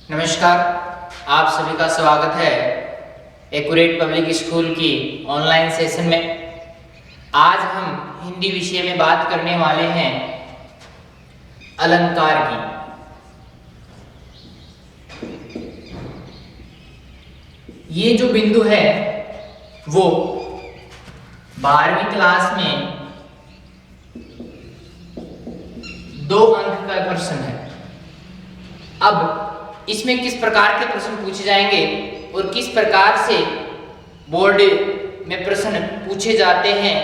नमस्कार, आप सभी का स्वागत है एक्यूरेट पब्लिक स्कूल की ऑनलाइन सेशन में। आज हम हिंदी विषय में बात करने वाले हैं अलंकार की। ये जो बिंदु है वो 12वीं क्लास में 2 अंक का प्रश्न है। अब इसमें किस प्रकार के प्रश्न पूछे जाएंगे और किस प्रकार से बोर्ड में प्रश्न पूछे जाते हैं,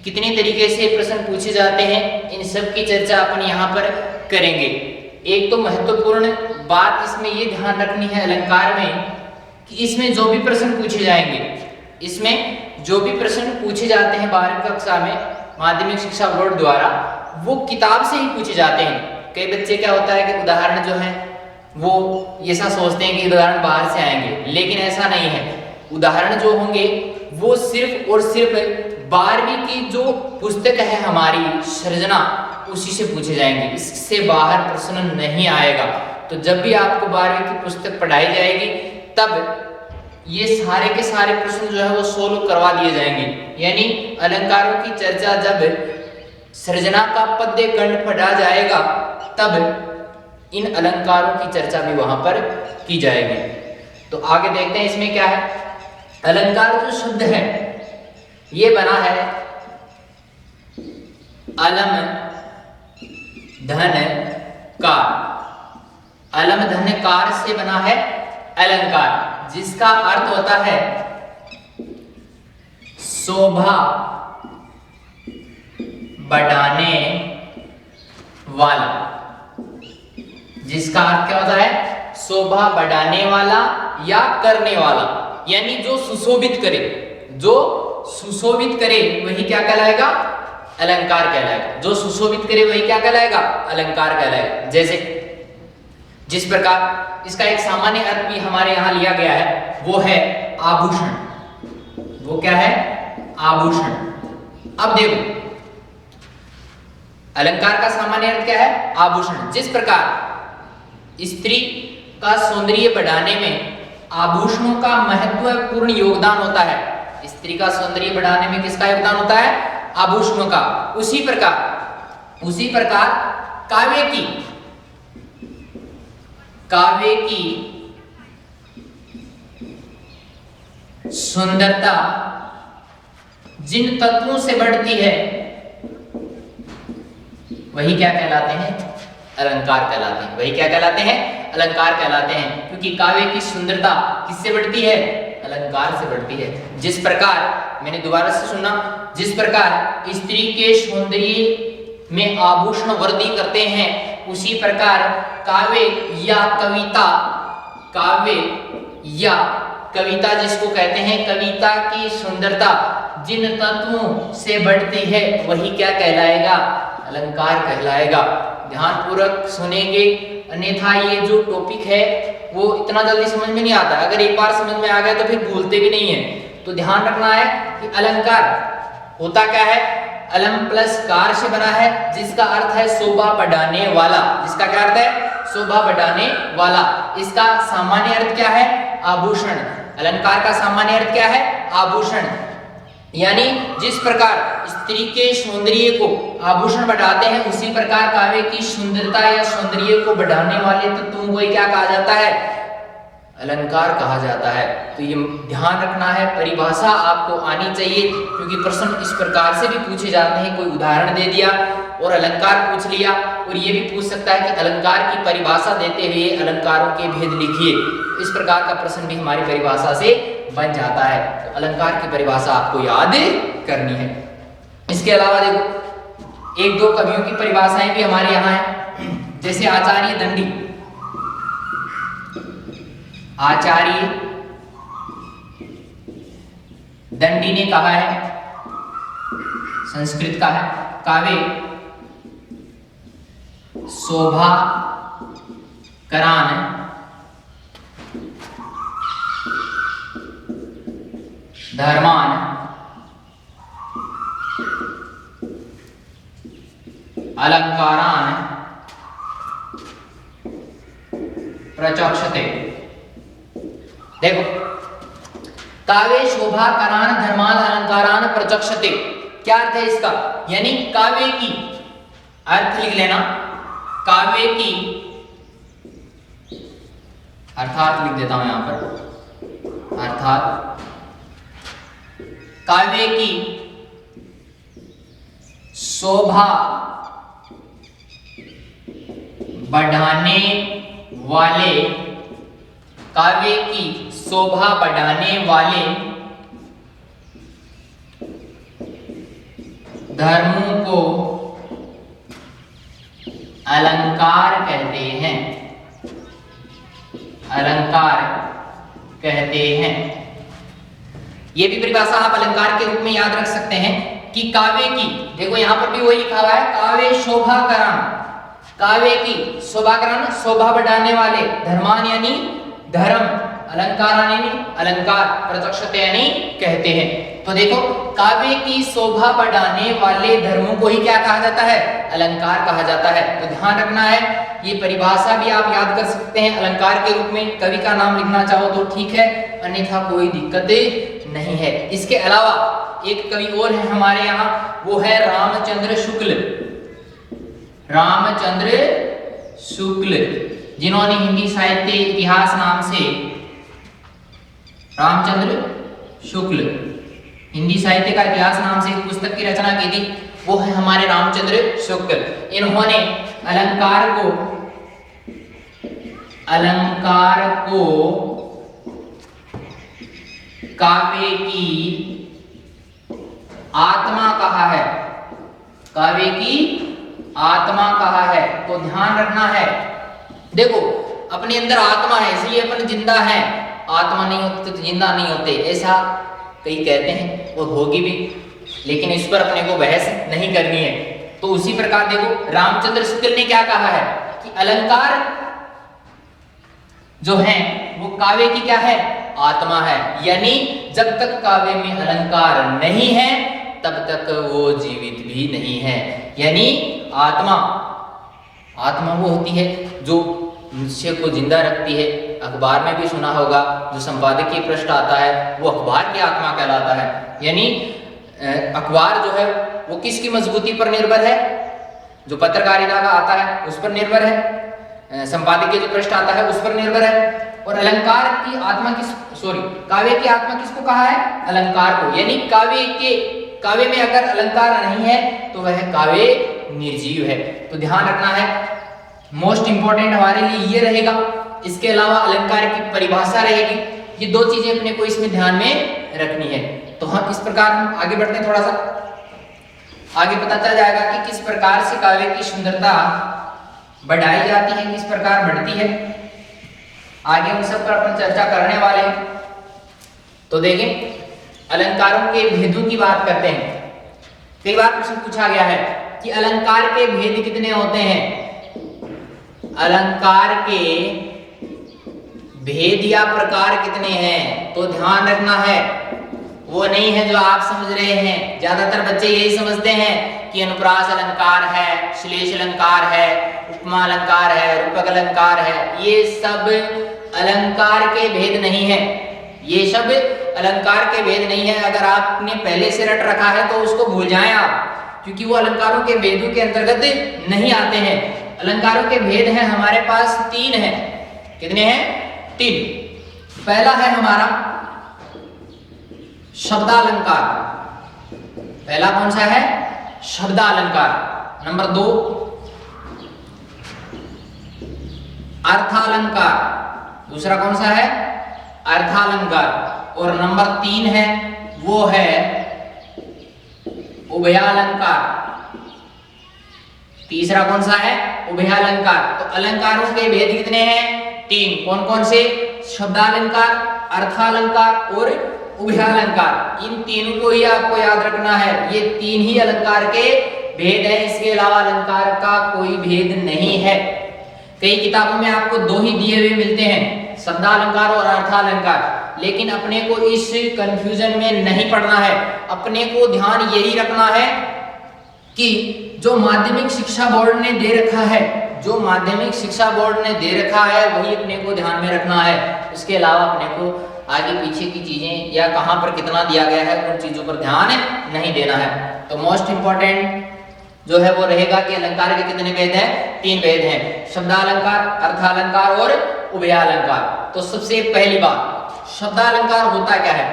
कितने तरीके से प्रश्न पूछे जाते हैं, इन सब की चर्चा अपन यहाँ पर करेंगे। एक तो महत्वपूर्ण बात इसमें ये ध्यान रखनी है अलंकार में कि इसमें जो भी प्रश्न पूछे जाएंगे, इसमें जो भी प्रश्न पूछे जाते हैं 12वीं कक्षा में माध्यमिक शिक्षा बोर्ड द्वारा, वो किताब से ही पूछे जाते हैं। कई बच्चे क्या होता है कि उदाहरण जो है वो ऐसा सोचते हैं कि उदाहरण बाहर से आएंगे, लेकिन ऐसा नहीं है। उदाहरण जो होंगे वो सिर्फ और सिर्फ 12वीं की जो पुस्तक है हमारी सृजना, उसी से पूछे जाएंगे। इससे बाहर प्रश्न नहीं आएगा। तो जब भी आपको 12वीं की पुस्तक पढ़ाई जाएगी तब ये सारे के सारे प्रश्न जो है वो सोल्व करवा दिए जाएंगे। यानी अलंकारों की चर्चा जब सृजना का पद्य खंड पढ़ा जाएगा तब इन अलंकारों की चर्चा भी वहां पर की जाएगी। तो आगे देखते हैं इसमें क्या है। अलंकार जो शब्द है ये बना है अलम धन कार। अलम धन कार से बना है अलंकार, जिसका अर्थ होता है शोभा बढ़ाने वाला। जिसका अर्थ क्या होता है? शोभा बढ़ाने वाला या करने वाला, यानी जो सुशोभित करे। जो सुशोभित करे वही क्या कहलाएगा? अलंकार कहलाएगा। जो सुशोभित करे वही क्या कहलाएगा? अलंकार कहलाएगा। जैसे जिस प्रकार इसका एक सामान्य अर्थ भी हमारे यहां लिया गया है वो है आभूषण। वो क्या है? आभूषण। अब देखो अलंकार का सामान्य अर्थ क्या है? आभूषण। जिस प्रकार स्त्री का सौंदर्य बढ़ाने में आभूषणों का महत्वपूर्ण योगदान होता है। स्त्री का सौंदर्य बढ़ाने में किसका योगदान होता है? आभूषणों का। उसी प्रकार काव्य की सुंदरता जिन तत्वों से बढ़ती है वही क्या कहलाते हैं? अलंकार कहलाते हैं। वही क्या कहलाते हैं? अलंकार कहलाते हैं। क्योंकि काव्य की सुंदरता किससे बढ़ती है? अलंकार से बढ़ती है। जिस प्रकार, मैंने दोबारा से सुना, जिस प्रकार स्त्री के सौंदर्य में आभूषण वृद्धि करते हैं, उसी प्रकार काव्य या कविता जिसको कहते हैं, कविता की सुंदरता जिन तत्वों से बढ़ती है वही क्या कहलाएगा? अलंकार कहलाएगा। ध्यानपूर्वक सुनेंगे, अन्यथा ये जो टॉपिक है वो इतना जल्दी समझ में नहीं आता। अगर एक बार समझ में आ गया तो फिर भूलते भी नहीं है। तो ध्यान रखना है कि अलंकार होता क्या है? अलम प्लस कार से बना है, जिसका अर्थ है शोभा बढ़ाने वाला। जिसका क्या अर्थ है? शोभा बढ़ाने वाला। इसका सामान्य अर्थ क्या है? आभूषण। अलंकार का सामान्य अर्थ क्या है? आभूषण। यानी जिस प्रकार स्त्री के सौंदर्य को आभूषण बढ़ाते हैं, उसी प्रकार काव्य की सुंदरता या सौंदर्य को बढ़ाने वाले तत्वों को क्या कहा जाता है? अलंकार कहा जाता है। तो ये ध्यान रखना है, परिभाषा आपको आनी चाहिए, क्योंकि प्रश्न इस प्रकार से भी पूछे जाते हैं। कोई उदाहरण दे दिया और अलंकार पूछ लिया, और ये भी पूछ सकता है कि अलंकार की परिभाषा देते हुए अलंकारों के भेद लिखिए। इस प्रकार का प्रश्न भी हमारी परिभाषा से बन जाता है। तो अलंकार की परिभाषा आपको याद करनी है। इसके अलावा देखो एक दो कवियों की परिभाषाएं भी हमारे यहाँ है। जैसे आचार्य दंडी, आचार्य दंडी ने कहा है, संस्कृत का है, काव्य शोभा करान धर्मान अलंकारान प्रचक्षते। देखो, काव्य शोभा करान धर्मान अलंकारान प्रचक्षते, क्या अर्थ है इसका? यानी काव्य की, अर्थ लिख लेना, काव्य की, अर्थात लिख देता हूं यहां पर, अर्थात काव्य की शोभा बढ़ाने वाले, काव्य की शोभा बढ़ाने वाले धर्मों को अलंकार कहते हैं, अलंकार कहते हैं। यह भी परिभाषा आप अलंकार के रूप में याद रख सकते हैं कि काव्य की, देखो यहां पर भी वही लिखा हुआ है, काव्य शोभाकरण, काव्य की शोभाकरण, शोभा बढ़ाने वाले, धर्मान यानी धर्म, अलंकार यानी अलंकार, प्रचक्षते यानी कहते हैं। तो देखो, काव्य की शोभा बढ़ाने वाले धर्मों को ही क्या कहा जाता है? अलंकार कहा जाता है। तो ध्यान रखना है, ये परिभाषा भी आप याद कर सकते हैं अलंकार के रूप में। कवि का नाम लिखना चाहो तो ठीक है, अन्यथा कोई दिक्कत नहीं है। इसके अलावा एक कवि और है हमारे यहाँ, वो है रामचंद्र शुक्ल, रामचंद्र शुक्ल, जिन्होंने हिंदी साहित्य इतिहास नाम से, रामचंद्र शुक्ल हिंदी साहित्य का इतिहास नाम से एक पुस्तक की रचना की थी, वो है हमारे रामचंद्र शुक्ल। इन्होंने अलंकार को काव्य की आत्मा कहा है, काव्य की आत्मा कहा है। तो ध्यान रखना है, देखो अपने अंदर आत्मा है इसलिए अपन जिंदा है, आत्मा नहीं होती तो जिंदा नहीं होते, ऐसा कई कहते हैं, वो होगी भी, लेकिन इस पर अपने को बहस नहीं करनी है। तो उसी प्रकार देखो रामचंद्र शुक्ल ने क्या कहा है कि अलंकार जो है वो काव्य की क्या है? आत्मा है। यानी जब तक काव्य में अलंकार नहीं है तब तक वो जीवित भी नहीं है। यानी आत्मा, आत्मा वो होती है जो मनुष्य को जिंदा रखती है। अखबार में भी सुना होगा, जो संपादकीय पृष्ठ आता है वो अखबार की आत्मा कहलाता है। यानी अखबार जो है वो किसकी मजबूती पर निर्भर है? जो पत्रकारिता का आता है उस पर निर्भर है, संपादकीय जो पृष्ठ आता है उस पर निर्भर है। और अलंकार की आत्मा काव्य की आत्मा किसको कहा है? अलंकार को। यानी काव्य में अगर अलंकार नहीं है तो वह काव्य निर्जीव है। तो ध्यान रखना है, मोस्ट इंपॉर्टेंट हमारे लिए ये रहेगा। इसके अलावा अलंकार की परिभाषा रहेगी, ये दो चीजें अपने को इसमें ध्यान में रखनी है। तो हम इस प्रकार हम आगे बढ़ते हैं, थोड़ा सा आगे पता चल जाएगा कि किस प्रकार से काव्य की सुंदरता बढ़ाई जाती है, किस प्रकार बढ़ती है। आगे हम सब पर अपन चर्चा करने वाले हैं। तो देखें, अलंकारों के भेदों की बात करते हैं। कई बार प्रश्न पूछा गया है कि अलंकार के भेद कितने होते हैं? अलंकार के भेद या प्रकार कितने हैं? तो ध्यान रखना है, वो नहीं है जो आप समझ रहे हैं। ज्यादातर बच्चे यही समझते हैं कि अनुप्रास अलंकार है, श्लेष अलंकार है, उपमा अलंकार है, रूपक अलंकार है। ये सब अलंकार के भेद नहीं है, ये सब अलंकार के भेद नहीं है। अगर आपने पहले से रट रखा है तो उसको भूल जाएं आप, क्योंकि वो अलंकारों के भेदों के अंतर्गत नहीं आते हैं। अलंकारों के भेद हैं हमारे पास 3 हैं। कितने हैं? 3। पहला है हमारा शब्दालंकार। पहला कौन सा है? शब्दालंकार। नंबर 2 अर्थालंकार। दूसरा कौन सा है? अर्थालंकार। और नंबर 3 है वो है उभयालंकार। तीसरा कौन सा है? उभयालंकार। तो अलंकारों के भेद कितने हैं? 3। कौन कौन से? शब्दालंकार, अर्थालंकार और उभयालंकार। इन तीनों को ही आपको याद रखना है। ये 3 ही अलंकार के भेद है, इसके अलावा अलंकार का कोई भेद नहीं है। कई किताबों में आपको 2 ही दिए हुए मिलते हैं, शब्दालंकार और अर्थालंकार। लेकिन अपने को इस कंफ्यूजन में नहीं पड़ना है। अपने को ध्यान यही रखना है कि जो माध्यमिक शिक्षा बोर्ड ने दे रखा है जो माध्यमिक शिक्षा बोर्ड ने दे रखा है वही अपने को ध्यान में रखना है। इसके अलावा अपने को आगे पीछे की चीजें या कहां पर कितना दिया गया है उन चीजों पर ध्यान नहीं देना है। तो मोस्ट इंपॉर्टेंट जो है वो रहेगा कि अलंकार के कितने भेद हैं? 3 भेद हैं, शब्दालंकार, अर्थालंकार और उभयालंकार। तो सबसे पहली बात, शब्दालंकार होता क्या है?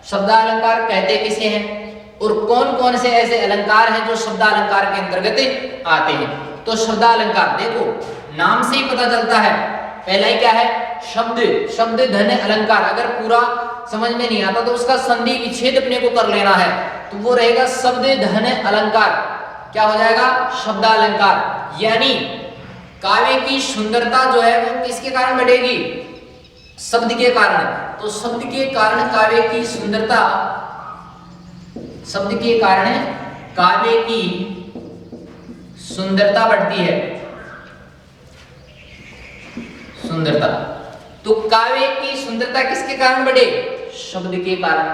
शब्दालंकार कहते किसे हैं और कौन कौन से ऐसे अलंकार हैं जो शब्दालंकार के अंतर्गत आते हैं? तो शब्दालंकार देखो नाम से ही पता चलता है। पहला ही क्या है? शब्द, शब्द धन अलंकार। अगर पूरा समझ में नहीं आता तो उसका संधि विच्छेद अपने को कर लेना है, तो वो रहेगा शब्द धन अलंकार। क्या हो जाएगा? शब्दालंकार। यानी काव्य की सुंदरता जो है वो किसके कारण बढ़ेगी? शब्द के कारण। तो शब्द के कारण काव्य की सुंदरता, शब्द के कारण काव्य की सुंदरता बढ़ती है। सुंदरता, तो काव्य की सुंदरता किसके कारण बढ़े? शब्द के कारण।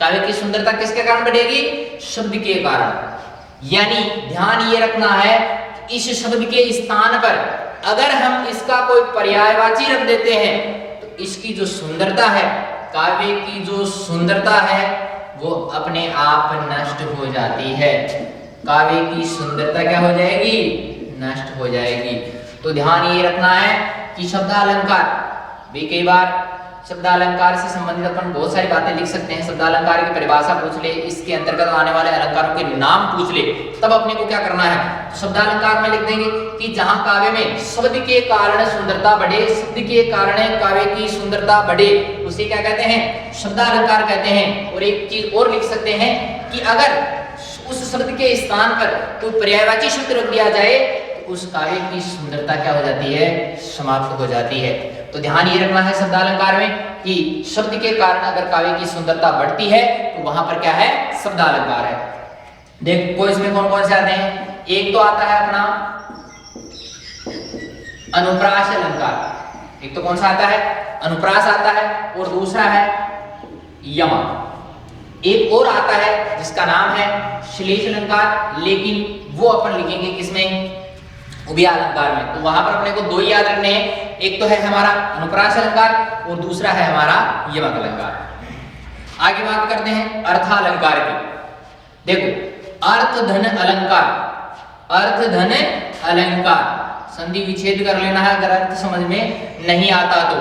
काव्य की सुंदरता किसके कारण बढ़ेगी? शब्द के कारण। यानी ध्यान ये रखना है इस शब्द के स्थान पर अगर हम इसका कोई पर्यायवाची रख देते हैं तो इसकी जो सुंदरता है, काव्य की जो सुंदरता है वो अपने आप नष्ट हो जाती है। काव्य की सुंदरता क्या हो जाएगी? नष्ट हो जाएगी। तो ध्यान ये रखना है कि शब्दालंकार भी, कई बार शब्दालंकार से संबंधित अपन बहुत सारी बातें लिख सकते हैं। शब्दालंकार की परिभाषा पूछ ले, इसके अंतर्गत आने वाले अलंकारों के नाम पूछ ले, तब अपने को क्या करना है? तो शब्दालंकार में लिख देंगे कि जहां काव्य में शब्द के कारण सुंदरता बढ़े, शब्द के कारण काव्य की सुंदरता बढ़े, उसे क्या कहते हैं? शब्दालंकार कहते हैं। और एक चीज और लिख सकते हैं कि अगर उस शब्द के स्थान पर कोई पर्यायवाची शब्द रख दिया जाए तो उस काव्य की सुंदरता क्या हो जाती है? समाप्त हो जाती है। तो ध्यान ये रखना है शब्दालंकार में कि शब्द के कारण अगर काव्य की सुंदरता बढ़ती है तो वहां पर क्या है? शब्दालंकार है। देखो इसमें कौन कौन से आते हैं? एक तो आता है अपना अनुप्रास अलंकार। एक तो कौन सा आता है? अनुप्रास आता है। और दूसरा है यमक। एक और आता है जिसका नाम है श्लेष अलंकार, लेकिन वो अपन लिखेंगे किसमें? उभयालंकार में। तो वहां पर अपने को 2 ही याद रखने हैं, एक तो है हमारा अनुप्रास अलंकार और दूसरा है हमारा यमक अलंकार। आगे बात करते हैं अर्थालंकार की। देखो अर्थ धन अलंकार, अर्थ धन अलंकार संधि विच्छेद कर लेना है अगर अर्थ समझ में नहीं आता तो।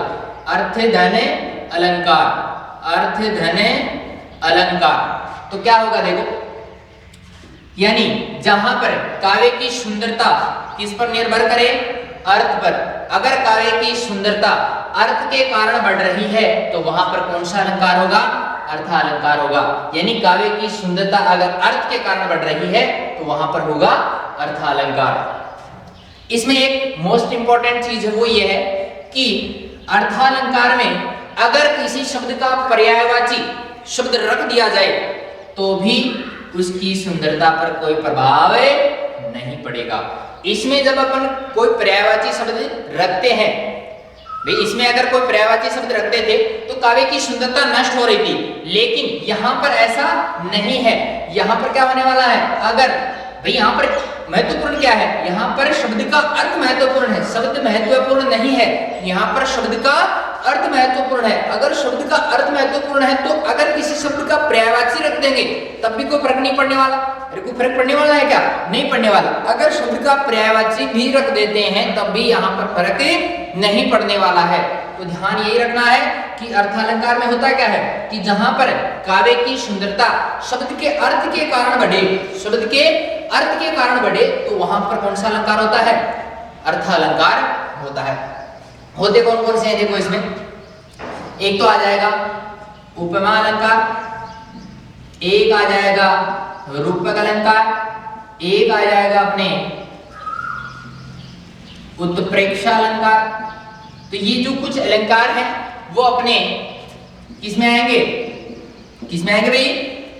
अर्थ धन अलंकार, अर्थ धन अलंकार। तो क्या होगा? देखो यानी जहां पर काव्य की सुंदरता किस पर निर्भर करे? अर्थ पर। अगर काव्य की सुंदरता अर्थ के कारण बढ़ रही है तो वहां पर कौन सा अलंकार होगा? अर्थालंकार होगा। यानी काव्य की सुंदरता अगर अर्थ के कारण बढ़ रही है तो वहां पर होगा अर्थालंकार। इसमें एक मोस्ट इंपॉर्टेंट चीज है वो ये है कि अर्थालंकार में अगर किसी शब्द का पर्यायवाची शब्द रख दिया जाए तो भी उसकी सुंदरता पर कोई प्रभाव नहीं पड़ेगा। इसमें जब अपन कोई पर्यायवाची शब्द रखते हैं, भाई इसमें अगर कोई पर्यायवाची शब्द रखते थे तो काव्य की सुंदरता नष्ट हो रही थी, लेकिन यहां पर ऐसा नहीं है। यहां पर क्या होने वाला है? अगर भाई यहां पर महत्वपूर्ण क्या है? यहां पर शब्द का अर्थ महत्वपूर्ण है, शब्द महत्वपूर्ण नहीं है। यहां पर शब्द का अर्थ महत्वपूर्ण है। अगर शब्द का अर्थ महत्वपूर्ण है तो अगर किसी शब्द का पर्यायवाची रख देंगे तब भी कोई फर्क नहीं पड़ने वाला। अरे कोई फर्क पड़ने वाला है क्या? नहीं पड़ने वाला। अगर शब्द का पर्यायवाची भी रख देते हैं तब भी यहाँ पर फर्क नहीं पड़ने वाला है। तो ध्यान यही रखना है कि अर्थालंकार में होता क्या है कि जहां पर काव्य की सुंदरता शब्द के अर्थ के कारण बढ़े, शब्द के अर्थ के कारण बढ़े, तो वहां पर कौन सा अलंकार होता है? अर्थालंकार होता है। होते कौन कौन से हैं? देखो इसमें एक तो आ जाएगा उपमा अलंकार, एक आ जाएगा रूपक अलंकार, एक आ जाएगा अपने उत्प्रेक्षा अलंकार। तो ये जो कुछ अलंकार हैं वो अपने किसमें आएंगे? किसमें आएंगे भाई?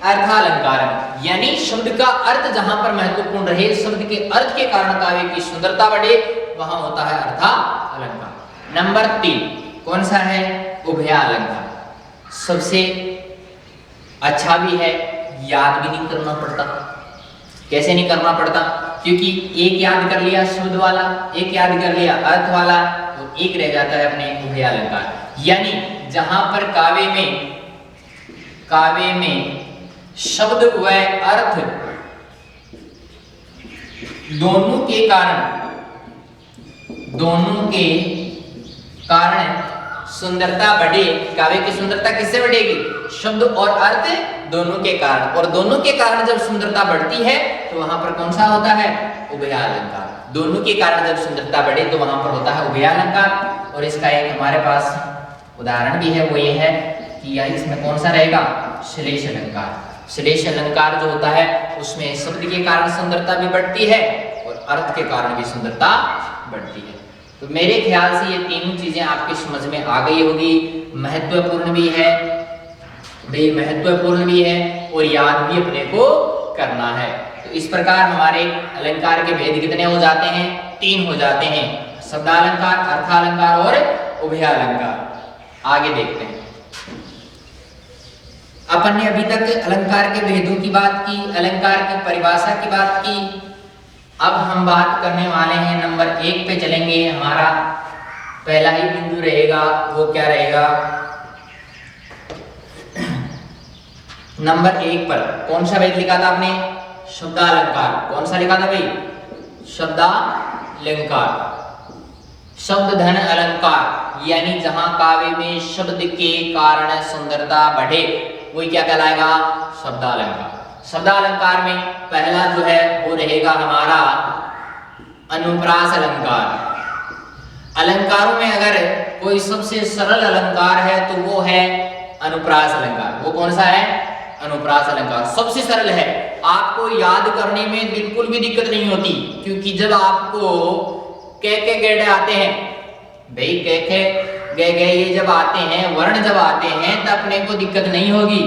अर्थालंकार में। यानी शब्द का अर्थ जहां पर महत्वपूर्ण रहे, शब्द के अर्थ के कारण काव्य की सुंदरता बढ़े, वहां होता है अर्थालंकार। नंबर 3 कौन सा है? उभयालंकार। सबसे अच्छा भी है, याद भी नहीं करना पड़ता। कैसे नहीं करना पड़ता? क्योंकि एक याद कर लिया शुद्ध वाला, एक याद कर लिया अर्थ वाला, तो एक रह जाता है अपने उभयालंकार। यानी जहां पर काव्य में शब्द व अर्थ दोनों के कारण सुंदरता बढ़े। काव्य की सुंदरता किससे बढ़ेगी? शब्द और अर्थ दोनों के कारण, और दोनों के कारण जब सुंदरता बढ़ती है तो वहां पर कौन सा होता है? उभयालंकार। दोनों के कारण जब सुंदरता बढ़े तो वहां पर होता है उभयालंकार। और इसका एक हमारे पास उदाहरण भी है, वो ये है कि इसमें कौन सा रहेगा? श्लेष अलंकार। श्लेष अलंकार जो होता है उसमें शब्द के कारण सुंदरता भी बढ़ती है और अर्थ के कारण भी सुंदरता बढ़ती है। तो मेरे ख्याल से ये तीनों चीजें आपकी समझ में आ गई होगी। महत्वपूर्ण भी है भाई, महत्वपूर्ण भी है और याद भी अपने को करना है। तो इस प्रकार हमारे अलंकार के भेद कितने हो जाते हैं? 3 हो जाते हैं, शब्दालंकार, अर्थालंकार और उभयालंकार। आगे देखते हैं। अपन ने अभी तक अलंकार के भेदों की बात की, अलंकार की परिभाषा की बात की। अब हम बात करने वाले हैं नंबर 1 पे चलेंगे। हमारा पहला ही बिंदु रहेगा, वो क्या रहेगा? नंबर 1 पर कौन सा भेद लिखा था आपने? शब्दालंकार। कौन सा लिखा था भाई? शब्दालंकार। शब्द धन अलंकार, यानी जहां काव्य में शब्द के कारण सुंदरता बढ़े वही क्या कहलाएगा? शब्दालंकार। शब्दालंकार में पहला जो है वो रहेगा हमारा अनुप्रास अलंकार। अलंकारों में अगर कोई सबसे सरल अलंकार है तो वो है अनुप्रास अलंकार। वो कौन सा है? अनुप्रास अलंकार सबसे सरल है, आपको याद करने में बिल्कुल भी दिक्कत नहीं होती। क्योंकि जब आपको के गेड़े आते हैं भाई, के गे ये जब आते हैं, वर्ण जब आते हैं तब अपने को दिक्कत नहीं होगी।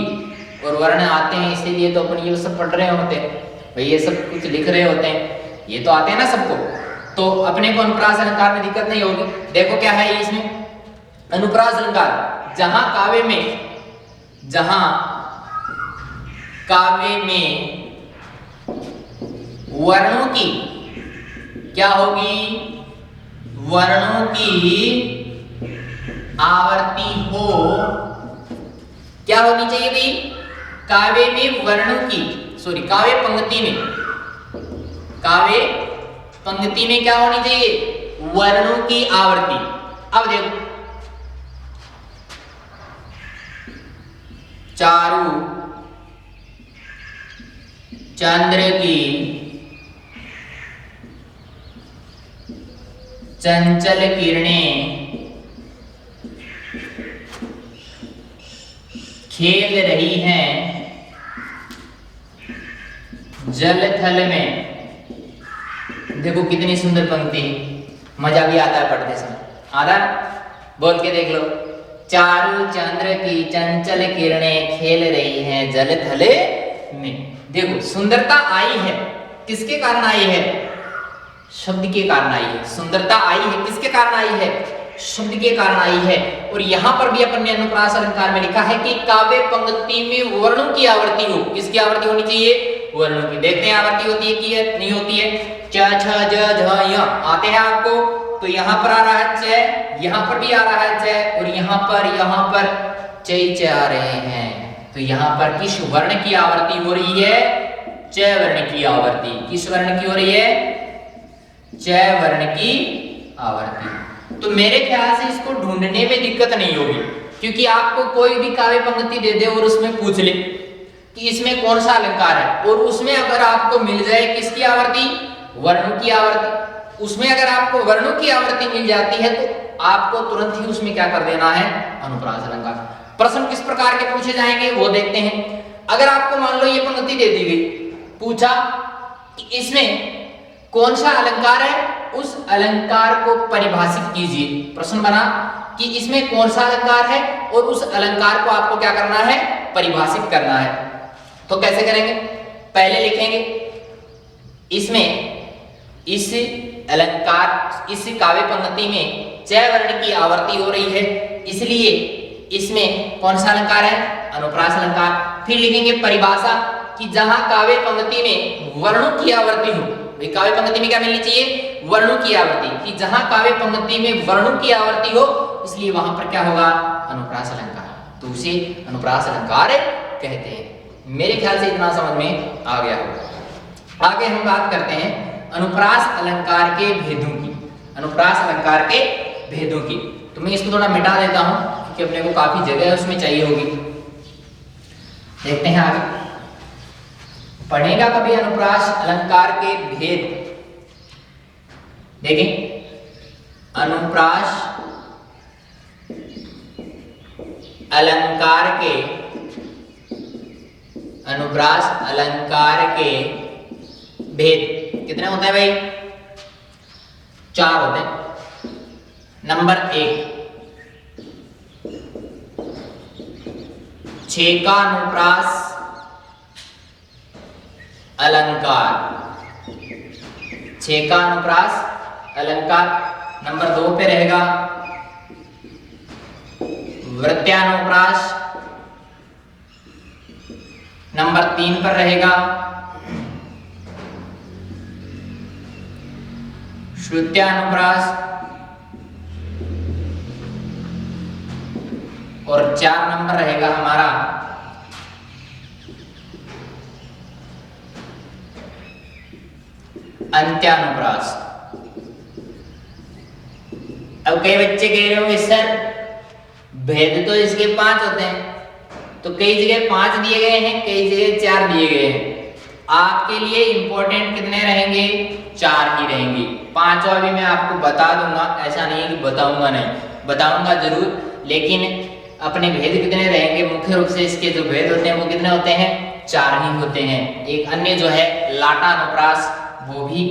और वर्ण आते हैं इसीलिए तो अपन ये सब पढ़ रहे होते हैं भाई, ये सब कुछ लिख रहे होते हैं, ये. तो आते हैं ना सबको, तो अपने को अनुप्रास अलंकार में दिक्कत नहीं होगी। देखो क्या है इसमें अनुप्रास अलंकार, जहां काव्य में वर्णों की क्या होगी? वर्णों की आवर्ती हो, क्या होनी चाहिए भाई? काव्य में वर्णों की, सॉरी काव्य पंक्ति में क्या होनी चाहिए? वर्णों की आवर्ती। अब देखो, चारु चंद्र की चंचल किरणें खेल रही हैं जल थल में। देखो कितनी सुंदर पंक्ति, मजा भी आता है पढ़ते समय। आधा बोल के देख लो, चारु चंद्र की चंचल किरणें खेल रही हैं जल थल में। देखो सुंदरता आई है, किसके कारण आई है? शब्द के कारण आई है। सुंदरता आई है किसके कारण आई है? शब्द के कारण आई है। और यहां पर भी अपन ने अनुप्रास अलंकार में लिखा है कि काव्य पंक्ति में वर्णों की आवर्ती हो। किसकी आवर्ती होनी चाहिए? वर्णों की। देखते हैं आवर्ती होती है कि नहीं होती है? च छ ज झ य आते हैं आपको, तो यहाँ पर आ रहा है च, यहाँ पर भी आ रहा है च, और यहाँ पर चई च आ रहे हैं। तो यहाँ पर किस वर्ण की आवर्ती हो रही है? च वर्ण की आवर्ती। किस वर्ण की हो रही है? च वर्ण की आवर्ती। तो मेरे ख्याल से इसको ढूंढने में दिक्कत नहीं होगी, क्योंकि आपको कोई भी काव्य पंक्ति दे दे और उसमें पूछ ले कि इसमें कौन सा अलंकार है, और उसमें अगर आपको मिल जाए किसकी आवर्ती? वर्णों की आवर्ती। उसमें अगर आपको वर्णों की आवर्ती मिल जाती है तो आपको तुरंत ही उसमें क्या कर देना है? अनुप्रास अलंकार। प्रश्न किस प्रकार के पूछे जाएंगे वो देखते हैं। अगर आपको मान लो ये पंक्ति दे दी गई, पूछा कि इसमें कौन सा अलंकार है, उस अलंकार को परिभाषित कीजिए। प्रश्न बना कि इसमें कौन सा अलंकार है और उस अलंकार को आपको क्या करना है? परिभाषित करना है। तो कैसे करेंगे? पहले लिखेंगे इसमें इस अलंकार, इस काव्य पंक्ति में च वर्ण की आवर्ती हो रही है, इसलिए इसमें कौन सा अलंकार है? अनुप्रास अलंकार। फिर लिखेंगे परिभाषा कि जहां काव्य पंक्ति में वर्णों की आवर्ती हो, भाई काव्य पंक्ति में क्या मिलनी चाहिए, वर्णों की आवृत्ति, कि जहां काव्य पंक्ति में वर्णों की आवृत्ति हो इसलिए वहां पर क्या होगा, अनुप्रास अलंकार, तो उसे अनुप्रास अलंकार कहते हैं। मेरे ख्याल से इतना समझ में आ गया होगा। आगे हम बात करते हैं अनुप्रास अलंकार के भेदों की, अनुप्रास अलंकार के भेदों की। तो मैं इसको थोड़ा मिटा देता हूं क्योंकि अपने को काफी जगह उसमें चाहिए होगी। देखते हैं आगे, पढ़ेगा कभी अनुप्रास अलंकार के भेद। देखें अनुप्रास अलंकार के, अनुप्रास अलंकार के भेद कितने होते हैं भाई, 4 होते हैं। नंबर 1, छेकानुप्रास अलंकार, छेकानुप्रास अलंकार। नंबर 2 पे रहेगा वृत्यानुप्रास। नंबर 3 पर रहेगा श्रुत्यानुप्रास और 4 नंबर रहेगा हमारा अंत्यानुप्रास। अब कई बच्चे कह रहे होंगे सर भेद तो इसके 5 होते हैं, तो कई जगह 5 दिए गए हैं, कई जगह 4 दिए गए हैं। आपके लिए इंपॉर्टेंट कितने रहेंगे, 4 ही रहेंगे। 5वां भी मैं आपको बता दूंगा, ऐसा नहीं है कि बताऊंगा नहीं, बताऊंगा जरूर, लेकिन अपने भेद कितने रहेंगे, मुख्य रूप से इसके जो भेद होते हैं वो कितने होते हैं, 4 ही होते हैं। एक अन्य जो है लाटानुप्रास, वो भी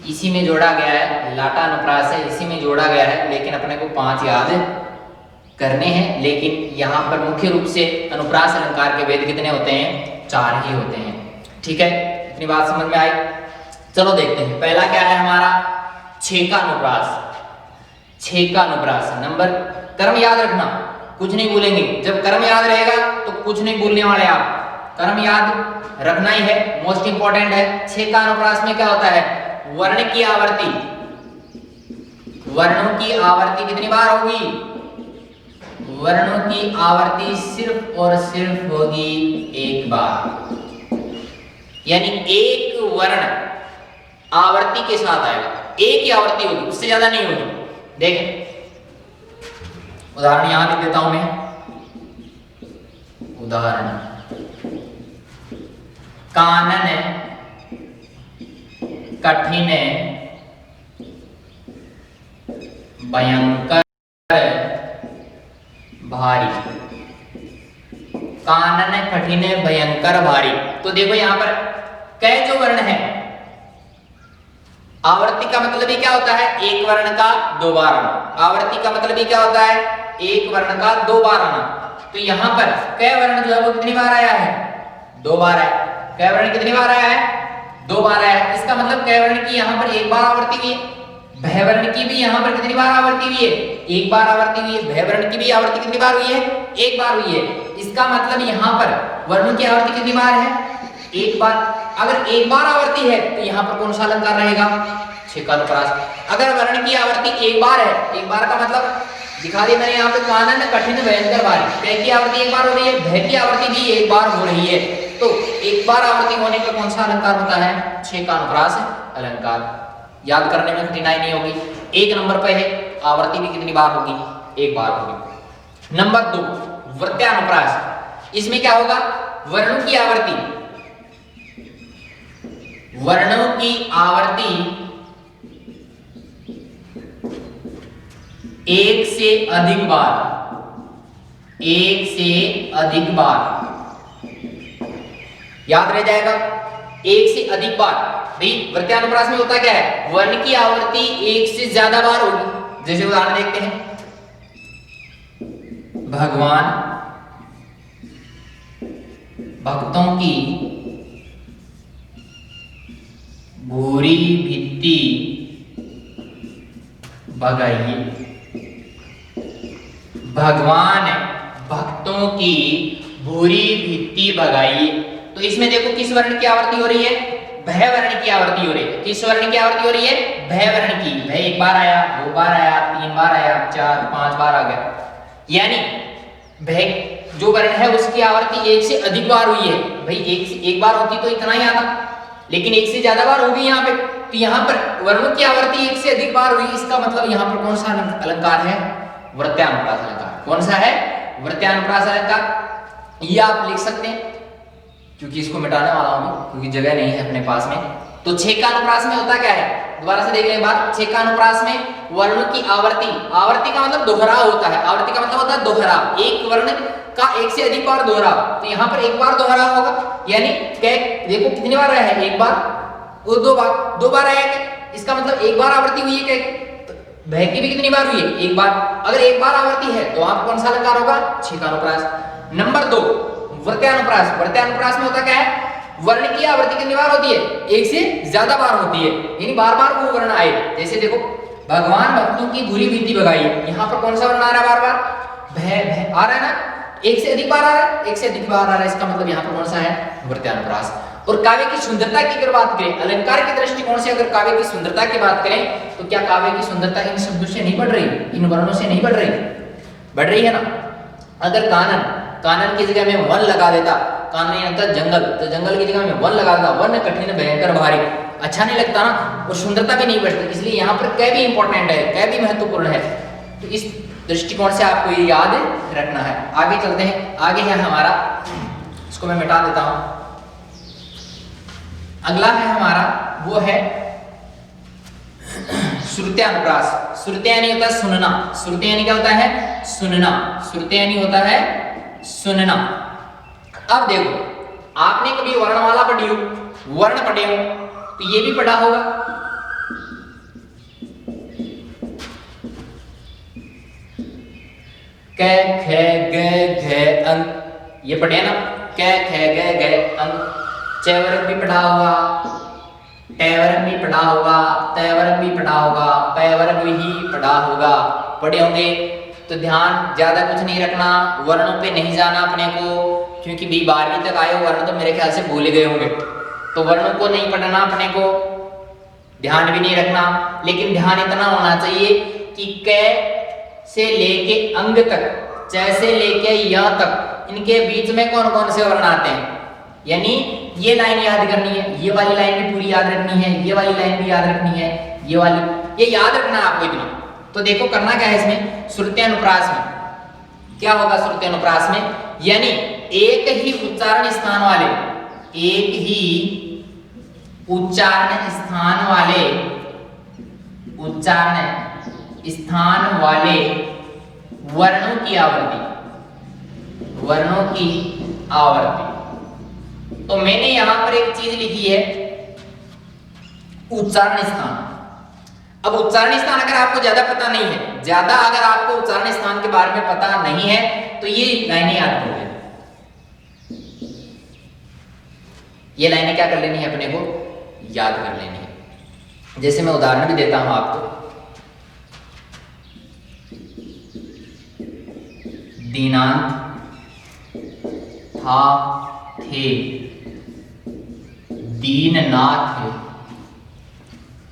इसी में जोड़ा गया है, लाटानुप्रास है इसी में जोड़ा गया है, लेकिन अपने को 5 याद करने हैं। लेकिन यहाँ पर मुख्य रूप से अनुप्रास अलंकार के भेद कितने होते हैं, 4 ही होते हैं। ठीक है, इतनी बात समझ में आई। चलो देखते हैं, पहला क्या है हमारा, छेकानुप्रास। छेकानुप्रास नंबर, कर्म याद रखना, कुछ नहीं भूलेंगे, जब कर्म याद रहेगा तो कुछ नहीं भूलने वाले आप, कर्म याद रखना ही है, मोस्ट इंपॉर्टेंट है। छेकानुप्रास में क्या होता है, वर्ण की आवर्ती, वर्णों की आवर्ती कितनी बार होगी, वर्णों की आवर्ती सिर्फ और सिर्फ होगी 1 बार, यानी एक वर्ण आवर्ती के साथ आएगा, एक ही आवर्ती होगी, उससे ज्यादा नहीं होगी। देखें उदाहरण यहां लिख देता हूं मैं, उदाहरण कानन कठिन भयंकर भारी, कानन कठिन भयंकर भारी। तो देखो यहां पर कै जो वर्ण है, आवर्ती का मतलब ही क्या होता है, एक वर्ण का 2 बार आना। आवर्ती का मतलब ही क्या होता है, एक वर्ण का 2 बार आना। तो यहां पर कै वर्ण जो है वो कितनी बार आया है, 2 बार आया। कै वर्ण कितनी बार आया है, 2 बार आया है। इसका मतलब कै वर्ण की यहां पर 1 बार आवर्ती हुई है, भय वर्ण की भी यहां पर कितनी बार आवर्ती हुई है, 1 बार आवर्ती हुई है। भय वर्ण की भी आवर्ती कितनी बार हुई है, 1 बार हुई है। इसका मतलब यहां पर वर्णों की आवर्ती कितनी बार है, 1 बार। अगर 1 बार आवर्ती है तो यहां पर कौन सा अलंकार रहेगा, छेकानुप्रास। अगर वर्ण की आवर्ती 1 बार है, 1 बार का मतलब दिखा दिया मैंने यहाँ पे, कानन कठिन भयंकर भारी, कै की आवर्ती 1 बार हो रही है, भय की आवर्ती भी 1 बार हो रही है। तो 1 बार आवर्ती होने पर कौन सा अलंकार होता है, छेकानुप्रास अलंकार। याद करने में कठिनाई नहीं होगी, 1 नंबर पे है, आवर्ती भी कितनी बार होगी, 1 बार होगी। नंबर 2 वृत्यानुप्रास। इसमें क्या होगा, वर्णों की आवर्ती, वर्णों की आवर्ती 1 से अधिक बार, 1 से अधिक बार याद रह जाएगा, 1 से अधिक बार। भाई वृत्यानुप्रास में होता क्या है, वर्ण की आवर्ती 1 से ज्यादा बार होगी। जैसे उदाहरण देखते हैं, भगवान भक्तों की भूरी भित्ति भगाइए, भगवान भक्तों की भूरी भित्ति भगाइए। तो इसमें देखो किस वर्ण की आवर्ती हो रही है, भय वर्ण की आवर्ती हो रही है। किस वर्ण की आवर्ती हो रही है? भय वर्ण की। भय एक बार आया, दो बार आया, तीन बार आया, चार पांच बार आ गया, यानी भय जो वर्ण है उसकी आवर्ती एक से अधिक बार हुई है। भाई एक बार होती तो इतना ही आता, लेकिन एक से ज्यादा बार होगी यहाँ पे, तो यहाँ पर वर्णों की आवर्ती एक से अधिक बार हुई। इसका मतलब यहाँ पर कौन सा अलंकार है? वृत्यानुप्रास अलंकार। कौन सा है? वृत्यानुप्रास अलंकार। ये आप लिख सकते हैं, क्योंकि इसको मिटाने वाला हूं क्योंकि जगह नहीं है अपने पास में। तो छेका अनुप्रास में होता क्या है? दोबारा से देख लें बात। छेका अनुप्रास में वर्णों की आवर्ती, आवर्ती का मतलब दोहराव होता है। आवर्ती का मतलब होता है दोहराव, एक वर्ण का एक से अधिक बार दोहराव। तो यहाँ पर एक बार दोहराव होगा, यानी देखो कितनी बार आया है? एक बार, वो दो बार आया है, इसका मतलब एक बार आवर्ती हुई है। भय की भी कितनी बार हुई है? एक बार। अगर एक बार आवर्ती है तो वहां पर कौन सा अलंकार होगा? छेकानुप्रास। नंबर 2 वृत्यानुप्रास। वृत्यानुप्रास में होता क्या है? वर्ण की आवर्ती कितनी बार होती है? एक से ज्यादा बार होती है, यानी बार बार वो वर्ण आए। जैसे देखो, भगवान भक्तों की बुरी बीती भगाई, यहाँ पर कौन सा वर्ण आ रहा है? बार बार भय आ रहा है ना, एक से अधिक बार आ रहा है, एक से अधिक बार आ रहा है। इसका मतलब यहाँ पर कौन सा है? वृत्यानुप्रास। और काव्य की सुंदरता की अगर बात करें, अलंकार के दृष्टिकोण से अगर काव्य की सुंदरता की बात करें, तो क्या काव्य की सुंदरता इन शब्दों से नहीं बढ़ रही? इन वर्णों से नहीं बढ़ रही? बढ़ रही है ना। अगर कानन की जगह में वन लगा देता, कानन अंतर जंगल, तो जंगल की जगह में वन लगा देता, वन कठिन भयंकर भारी, अच्छा नहीं लगता ना, और सुंदरता भी नहीं बढ़ती। इसलिए यहाँ पर कै भी इंपॉर्टेंट है, कै भी महत्वपूर्ण है। तो इस दृष्टिकोण से आपको ये याद रखना है। आगे चलते हैं। आगे है हमारा, इसको मैं मिटा देता हूं। अगला है हमारा, वो है श्रुत्यानुप्रास। श्रुत्यानि होता है सुनना। श्रुत्यानि क्या होता है? सुनना। श्रुत्यानि होता है सुनना। अब देखो, आपने कभी वर्णमाला पढ़ी हो, वर्ण पढ़े हो, तो ये भी पढ़ा होगा। क ख ग घ अंक, ये पढ़े ना, क ख ग घ अंक। च वर्ग भी पढ़ा होगा, ट वर्ग भी पढ़ा होगा, त वर्ग भी पढ़ा होगा, प वर्ग भी पढ़ा होगा, पढ़े होंगे। तो ध्यान ज्यादा कुछ नहीं रखना, वर्णों पे नहीं जाना अपने को, क्योंकि भी 12वीं तक आए हो वर्ण तो मेरे ख्याल से भूल गए होंगे, तो वर्णों को नहीं पढ़ना अपने को, ध्यान भी नहीं रखना। लेकिन ध्यान इतना होना चाहिए कि क से लेके अंग तक, च से लेके य तक, इनके बीच में कौन कौन से वर्ण आते हैं, यानी ये लाइन याद करनी है, ये वाली लाइन भी पूरी याद रखनी है, ये वाली लाइन भी याद रखनी है, ये वाली, ये याद रखना है आपको इतना। तो देखो करना क्या है इसमें, श्रुत्यानुप्रास में क्या होगा? श्रुत्यानुप्रास में यानी एक ही उच्चारण स्थान वाले, एक ही उच्चारण स्थान वाले, उच्चारण स्थान वाले वर्णों की आवर्ती, वर्णों की आवर्ती। तो मैंने यहां पर एक चीज लिखी है, उच्चारण स्थान। अब उच्चारण स्थान अगर आपको ज्यादा पता नहीं है, ज्यादा अगर आपको उच्चारण स्थान के बारे में पता नहीं है, तो ये लाइनें याद कर लेना। ये लाइनें क्या कर लेनी है अपने को? याद कर लेनी है। जैसे मैं उदाहरण भी देता हूं आपको, दीनांत, था, थे, दीननाथ,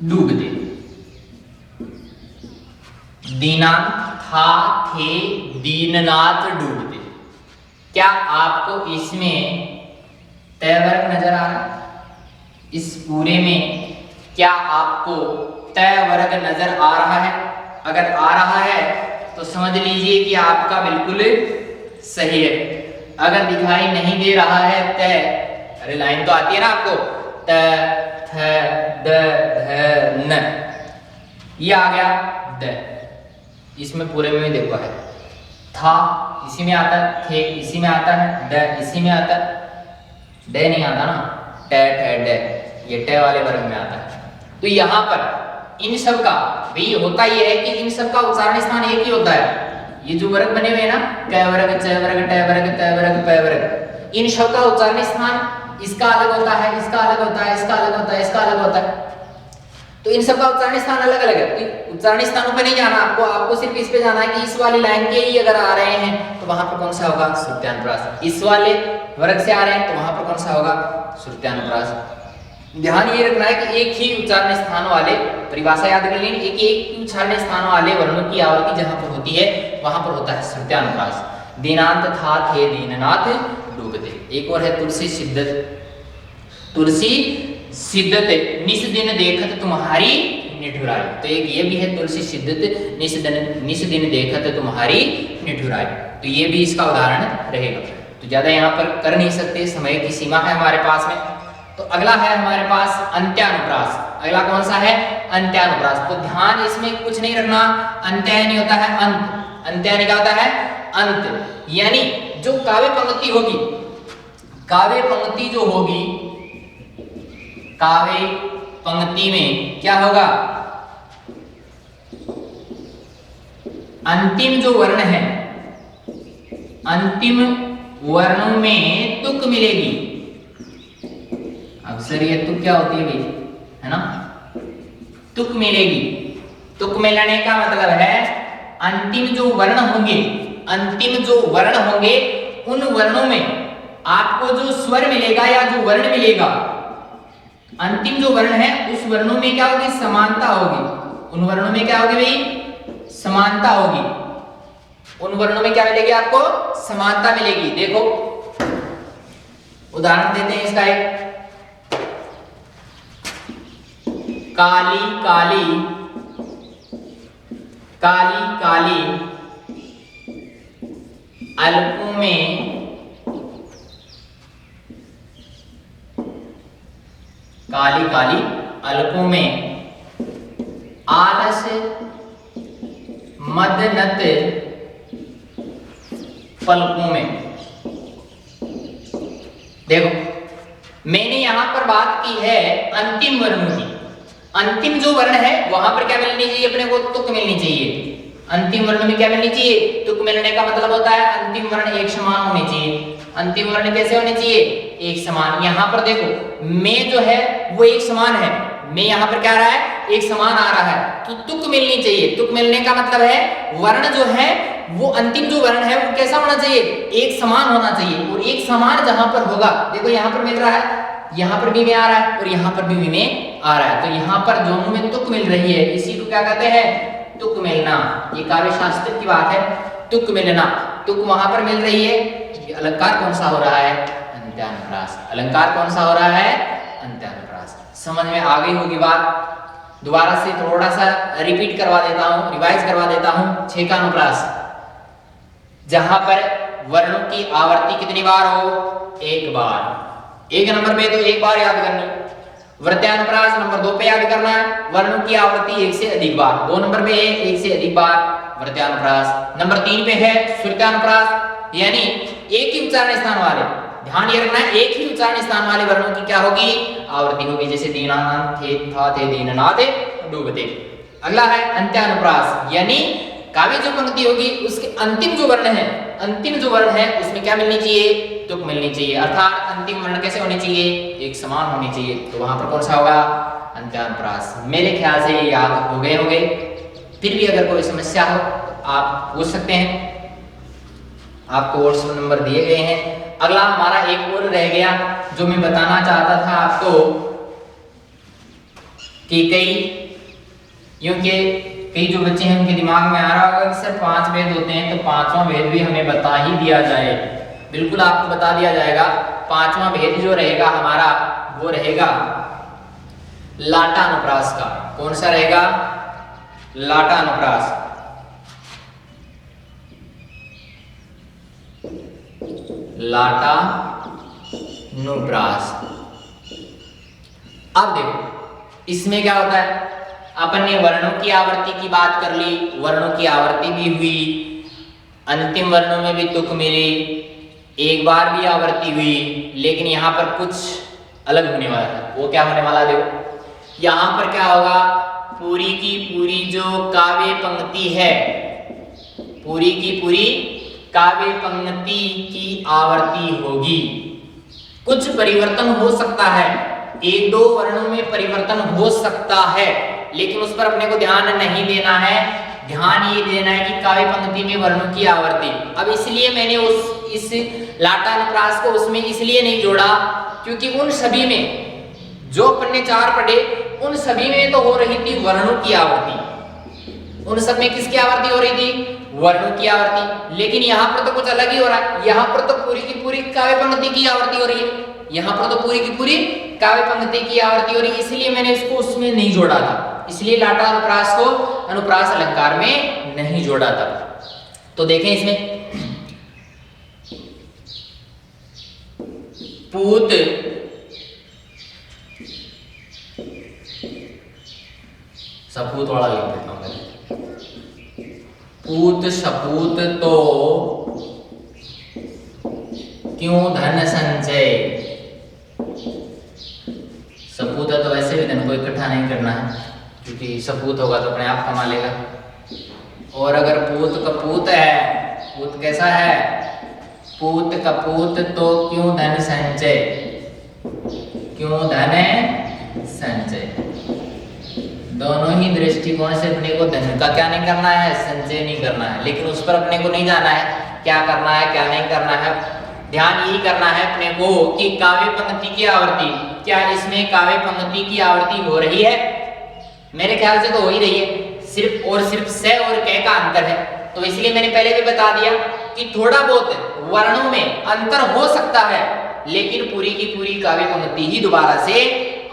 डूबते। दीनांत, था, थे, दीननाथ, डूबते। क्या आपको इसमें तय वर्ग नजर आ रहा है? इस पूरे में क्या आपको तय वर्ग नजर आ रहा है? अगर आ रहा है तो समझ लीजिए कि आपका बिल्कुल सही है। अगर दिखाई नहीं दे रहा है तय, अरे लाइन तो आती है ना आपको, त, थ, द, ध, न, ये आ गया द, इसमें पूरे में देखो है, था इसी में आता है, थे इसी में आता है, द इसी में आता है, ड नहीं आता ना, ट, ठ, ड, ये ट वाले वर्ग में आता है। तो यहाँ पर इन सब का भी होता ये है कि इन सब का उच्चारण स्थान एक ही होता है। ये जो वर्ग बने हुए हैं ना, क वर्ग, च वर्ग, ट वर्ग, त वर्ग, प वर्ग, इन सब का उच्चारण स्थान इसका अलग होता है, इसका अलग होता है, इसका अलग होता है, इसका अलग होता है। तो इन सब का उच्चारण स्थान अलग अलग है। तो उच्चारण स्थानों पे नहीं जाना आपको, आपको सिर्फ इस पे जाना है कि इस वाली लाइन के ही अगर आ रहे हैं तो वहां पर कौन सा होगा? श्रुत्यानुप्रास। इस वाले वर्ग से आ रहे हैं तो वहां पर कौन सा होगा? श्रुत्यानुप्रास। ध्यान ये रखना है कि एक ही उच्चारण स्थान वाले, परिभाषा याद कर लेनी, एक ही उच्चारण स्थान वाले वर्णों की आवर्ती जहां पर होती है वहां पर होता है श्रुत्यानुप्रास। दीनांत था थे दीननाथ डूबते। एक और है तुलसी सिद्धत, तुलसी सिद्धत निस दिन देखत तुम्हारी निठुराई। तो एक ये भी है तुलसी सिद्धत निस दिन देखत तुम्हारी निठुराई। तो ये भी इसका उदाहरण रहेगा। तो ज्यादा यहाँ पर कर नहीं सकते, समय की सीमा है हमारे पास में। तो अगला है हमारे पास अंत्यानुप्रास। अगला कौन सा है? अंत्यानुप्रास। तो ध्यान इसमें कुछ नहीं रखना, अंत्यायनी होता है अंत, अंत्यायनी क्या होता है? अंत। यानी जो काव्य पंक्ति होगी, काव्य पंक्ति जो होगी, काव्य पंक्ति में क्या होगा? अंतिम जो वर्ण है, अंतिम वर्णों में तुक मिलेगी। अक्सर ये तुक क्या होती है भाई, है ना? तुक मिलेगी। तुक मिलने का मतलब है अंतिम जो वर्ण होंगे, अंतिम जो वर्ण होंगे उन वर्णों में आपको जो स्वर मिलेगा या जो वर्ण मिलेगा, अंतिम जो वर्ण है उस वर्णों में क्या होगी? समानता होगी। उन वर्णों में क्या होगी भाई? समानता होगी। उन वर्णों में क्या मिलेगी आपको? समानता मिलेगी। देखो उदाहरण देते हैं इसका एक, काली काली, काली काली अल्पों में, काली काली अल्पों में आलस मदनत पलकों में। देखो मैंने यहां पर बात की है अंतिम वर्णों की। अंतिम जो वर्ण है वहां पर क्या मिलनी चाहिए? अपने को तुक मिलनी चाहिए। अंतिम वर्ण में क्या मिलनी चाहिए? तुक मिलने का मतलब होता है अंतिम वर्ण एक समान होने चाहिए। अंतिम वर्ण कैसे होने चाहिए? एक समान। यहाँ पर देखो में जो है वो एक समान है, में यहाँ पर क्या आ रहा है? एक समान आ रहा है, तो तुक मिलनी चाहिए। तुक मिलने का मतलब है वर्ण जो है वो, अंतिम जो वर्ण है वो कैसा होना चाहिए? एक समान होना चाहिए। और एक समान जहां पर होगा, देखो यहाँ पर मिल रहा है, यहाँ पर भी में आ रहा है और यहाँ पर भी में आ रहा है, तो यहाँ पर दोनों में तुक मिल रही है। इसी को क्या कहते हैं? तुक मिलना। ये काव्य शास्त्र की बात है, तुक मिलना। तुक वहां पर मिल रही है। अलंकार कौन सा हो रहा है? अंत्यानुप्रास। अलंकार कौन सा हो रहा है? अंत्यानुप्रास। समझ में आ गई होगी बात। दोबारा से थोड़ा सा रिपीट करवा देता हूं, रिवाइज करवा देता हूं। छेकानुप्रास, जहां पर वर्णों की आवर्ती कितनी बार हो? एक बार। एक नंबर पे तो एक बार याद करनी। वृत्यानुप्रास नंबर 2 पे याद करना है, वर्णों की आवर्ती एक से अधिक बार। 2 नंबर पे है एक से अधिक बार वृत्यानुप्रास। नंबर 3 पे है श्रुत्यानुप्रास, यानी एक ही उच्चारण स्थान वाले, ध्यान ये रखना है, एक ही उच्चारण स्थान वाले वर्णों की क्या होगी? आवर्ती होगी। जैसे दीनानाथ थे, था थे, दीननाथ डूबते। अगला है अंत्यानुप्रास, यानी काव्य जो पंक्ति होगी उसके अंतिम जो वर्ण है, अंतिम जो वर्ण है उसमें क्या मिलनी चाहिए? तुक मिलनी चाहिए। अर्थात अंतिम वर्ण कैसे होने चाहिए? एक समान होने चाहिए। तो वहां पर कौन सा होगा? अंत्यानुप्रास। मेरे ख्याल से ये याद हो गए होंगे। फिर भी अगर कोई समस्या हो आप पूछ सकते हैं, आपको व्हाट्सएप नंबर दिए गए हैं। अगला हमारा एक और रह गया जो मैं बताना चाहता था आपको कि कई जो बच्चे हैं उनके दिमाग में आ रहा होगा कि सर 5 वेद होते हैं, तो 5वां वेद भी हमें बता ही दिया जाए। बिल्कुल आपको बता दिया जाएगा। 5वां वेद जो रहेगा हमारा वो रहेगा लाटानुप्रास का। कौन सा रहेगा? लाटानुप्रास। लाटानुप्रास। अब देखो इसमें क्या होता है, अपन ने वर्णों की आवर्ती की बात कर ली, वर्णों की आवर्ती भी हुई, अंतिम वर्णों में भी तुक मिली, एक बार भी आवर्ती हुई, लेकिन यहाँ पर कुछ अलग होने वाला है। वो क्या होने वाला? देखो यहाँ पर क्या होगा, पूरी की पूरी जो काव्य पंक्ति है, पूरी की पूरी काव्य पंक्ति की आवर्ती होगी। कुछ परिवर्तन हो सकता है, एक दो वर्णों में परिवर्तन हो सकता है, लेकिन उस पर अपने को ध्यान नहीं देना है। ध्यान ये देना है कि काव्य पंक्ति में वर्णों की आवर्ती। अब इसलिए मैंने इस लाटानुप्रास को उसमें इसलिए नहीं जोड़ा क्योंकि उन सभी में जो अपन ने 4 पढ़े उन सभी में तो हो रही थी वर्णों की आवर्ती, उन सब में किसकी आवर्ती हो रही थी? वर्णों की आवर्ती। लेकिन यहाँ पर तो कुछ अलग ही हो रहा है, यहाँ पर तो पूरी की पूरी काव्य पंक्ति की आवर्ती हो रही है, यहाँ पर तो पूरी की पूरी काव्य पंक्ति की आवर्ती हो रही है, इसलिए मैंने इसको उसमें नहीं जोड़ा था, इसलिए लाटा अनुप्रास को अनुप्रास अलंकार में नहीं जोड़ा था। तो देखें इसमें पूत सपूत वाला लिख देता हूं मैं, पूत सपूत तो क्यों धन संचय। सपूत है तो वैसे भी धन को इकट्ठा नहीं करना है, क्योंकि सपूत होगा तो अपने आप कमा लेगा। और अगर पूत कपूत है, पूत कैसा है? पूत कपूत तो क्यों धन संचय, क्यों धन संचय। दोनों ही दृष्टिकोण से अपने को धन का क्या नहीं करना है? संचय नहीं करना है। लेकिन उस पर अपने को नहीं जाना है, क्या करना है क्या नहीं करना है। ध्यान यही करना है अपने को कि काव्य पंक्ति की आवर्ती, क्या इसमें काव्य पंक्ति की आवर्ती हो रही है? मेरे ख्याल से तो हो ही रही है, सिर्फ और सिर्फ से और कै का अंतर है। तो इसलिए मैंने पहले भी बता दिया कि थोड़ा बहुत वर्णों में अंतर हो सकता है, लेकिन पूरी की पूरी काव्य पंक्ति ही दोबारा से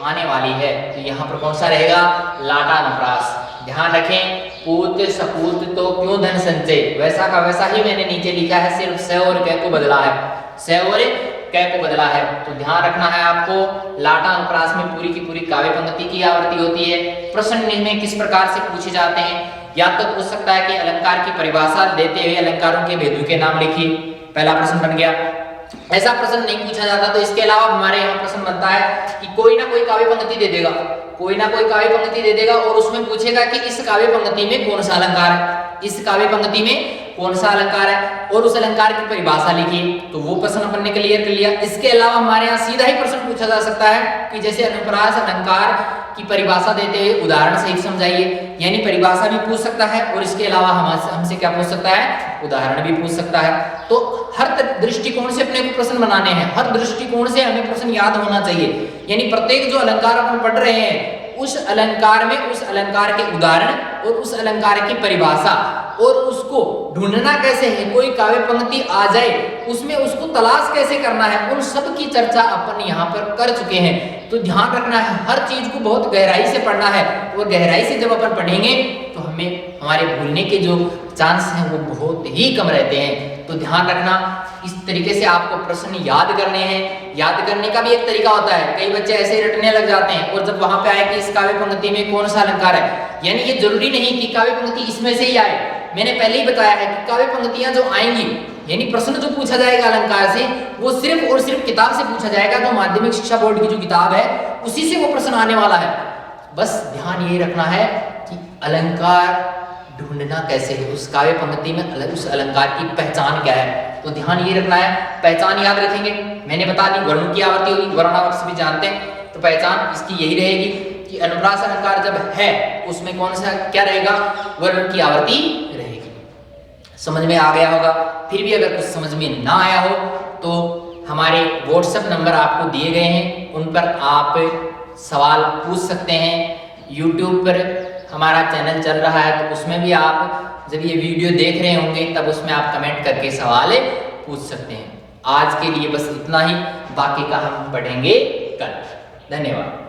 आने वाली है। तो यहाँ पर कौन सा रहेगा? लाटा अनुप्रास। ध्यान रखें, पूत सपूत तो क्यों धन संचय, वैसा का वैसा ही मैंने नीचे लिखा है, सिर्फ से और कै को बदला है, से और कै को बदला है। तो ध्यान रखना है आपको, लाटा अनुप्रास में पूरी की पूरी काव्य पंक्ति की आवर्ती होती है। प्रश्न में किस प्रकार से पूछे जाते हैं? या तो पूछ सकता है कि अलंकार की परिभाषा देते हुए अलंकारों के भेदों के नाम लिखिए, पहला प्रश्न बन गया। ऐसा प्रश्न नहीं पूछा जाता तो इसके अलावा हमारे यहाँ प्रश्न बनता है कि कोई ना कोई काव्य पंक्ति दे देगा, कोई ना कोई काव्य पंक्ति दे देगा और उसमें पूछेगा कि इस काव्य पंक्ति में कौन सा अलंकार है, इस काव्य पंक्ति में कौन सा अलंकार है, और उस अलंकार की परिभाषा लिखिए। तो वो प्रश्न अपन ने क्लियर कर लिया। इसके अलावा हमारे यहाँ सीधा ही प्रश्न पूछा जा सकता है कि जैसे अनुप्रास अलंकार की परिभाषा देते हुए उदाहरण से ही समझाइए, यानी परिभाषा भी पूछ सकता है और इसके अलावा हमसे क्या पूछ सकता है? उदाहरण भी पूछ सकता है। तो हर दृष्टिकोण से अपने को प्रश्न बनाने हैं, हर दृष्टिकोण से हमें प्रश्न याद होना चाहिए। यानी प्रत्येक जो अलंकार अपन पढ़ रहे हैं उस अलंकार में उस अलंकार के उदाहरण और उस अलंकार की परिभाषा और उसको ढूंढना कैसे है, कोई काव्य पंक्ति आ जाए उसमें उसको तलाश कैसे करना है, उन सब की चर्चा अपन यहाँ पर कर चुके हैं। तो ध्यान रखना है, हर चीज को बहुत गहराई से पढ़ना है और गहराई से जब अपन पढ़ेंगे तो हमें हमारे भूलने के जो चांस हैं वो बहुत ही कम रहते हैं। तो ध्यान रखना, इस तरीके से आपको प्रश्न याद करने हैं। याद करने का भी एक तरीका होता है, कई बच्चे ऐसे ही रटने लग जाते हैं और जब वहां पे आए कि इस काव्य पंक्ति में कौन सा अलंकार है, यानी ये जरूरी नहीं कि काव्य पंक्ति इसमें से ही आए। मैंने पहले ही बताया है कि काव्य पंक्तियां जो आएंगी, यानी प्रश्न जो पूछा जाएगा अलंकार से, वो सिर्फ और सिर्फ किताब से पूछा जाएगा, जो माध्यमिक शिक्षा बोर्ड की जो किताब है उसी से वो प्रश्न आने वाला है। बस ध्यान ये रखना है कि अलंकार ढूंढना कैसे है, उस काव्य पंक्ति में उस अलंकार की पहचान क्या है। तो ध्यान ये रखना है, पहचान याद रखेंगे। मैंने बता दी वर्णों की आवर्ती होगी, वर्णावर्त भी जानते हैं। तो पहचान इसकी यही रहेगी कि अनुप्रास अलंकार जब है उसमें कौन सा क्या रहेगा? वर्ण की आवर्ती रहेगी। समझ में आ गया होगा। फिर भी अगर कुछ समझ में ना आया हो तो हमारे व्हाट्सएप नंबर आपको दिए गए हैं, उन पर आप सवाल पूछ सकते हैं। यूट्यूब पर हमारा चैनल चल रहा है तो उसमें भी आप जब ये वीडियो देख रहे होंगे तब उसमें आप कमेंट करके सवाल पूछ सकते हैं। आज के लिए बस इतना ही, बाकी का हम पढ़ेंगे कल। धन्यवाद।